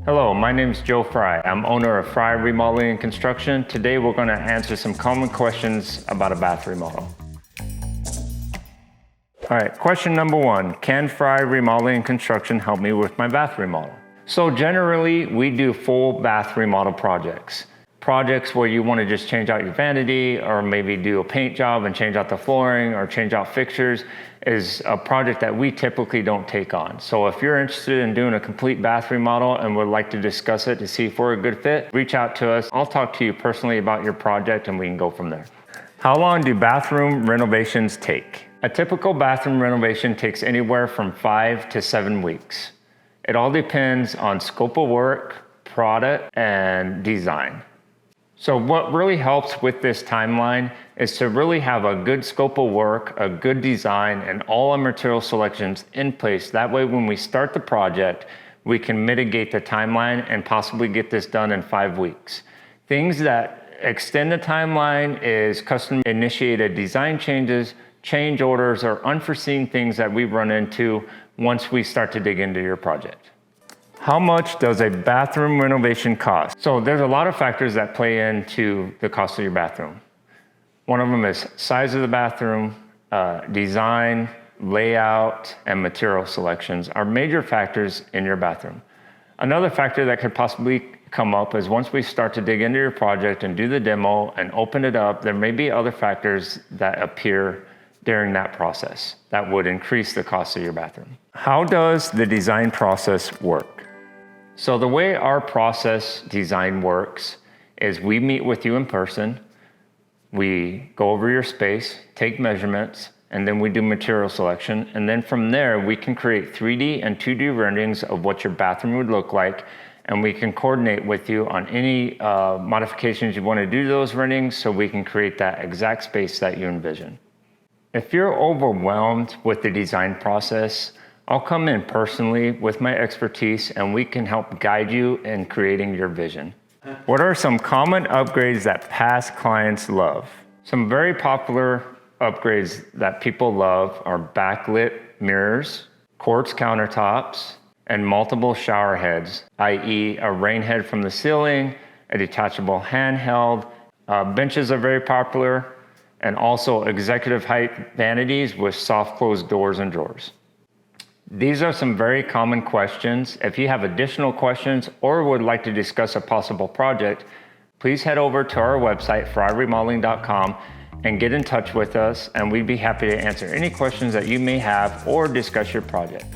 Hello, my name is Joe Frei. I'm owner of Frei Remodeling and Construction. Today we're going to answer some common questions about a bath remodel. All right, question number one, can Frei Remodeling and Construction help me with my bath remodel? So generally, we do full bath remodel projects. Projects where you want to just change out your vanity or maybe do a paint job and change out the flooring or change out fixtures is a project that we typically don't take on. So if you're interested in doing a complete bath remodel and would like to discuss it to see if we're a good fit, reach out to us. I'll talk to you personally about your project and we can go from there. How long do bathroom renovations take? A typical bathroom renovation takes anywhere from 5 to 7 weeks. It all depends on scope of work, product, and design. So what really helps with this timeline is to really have a good scope of work, a good design, and all our material selections in place. That way, when we start the project, we can mitigate the timeline and possibly get this done in 5 weeks. Things that extend the timeline is custom initiated design changes, change orders, or unforeseen things that we run into once we start to dig into your project. How much does a bathroom renovation cost? So there's a lot of factors that play into the cost of your bathroom. One of them is size of the bathroom, design, layout, and material selections are major factors in your bathroom. Another factor that could possibly come up is once we start to dig into your project and do the demo and open it up, there may be other factors that appear during that process that would increase the cost of your bathroom. How does the design process work? So the way our process design works is we meet with you in person, we go over your space, take measurements, and then we do material selection. And then from there, we can create 3D and 2D renderings of what your bathroom would look like. And we can coordinate with you on any modifications you want to do to those renderings so we can create that exact space that you envision. If you're overwhelmed with the design process, I'll come in personally with my expertise and we can help guide you in creating your vision. What are some common upgrades that past clients love? Some very popular upgrades that people love are backlit mirrors, quartz countertops, and multiple shower heads, i.e. a rain head from the ceiling, a detachable handheld. Benches are very popular, and also executive height vanities with soft closed doors and drawers. These are some very common questions. If you have additional questions or would like to discuss a possible project, please head over to our website, freiremodeling.com, and get in touch with us, and we'd be happy to answer any questions that you may have or discuss your project.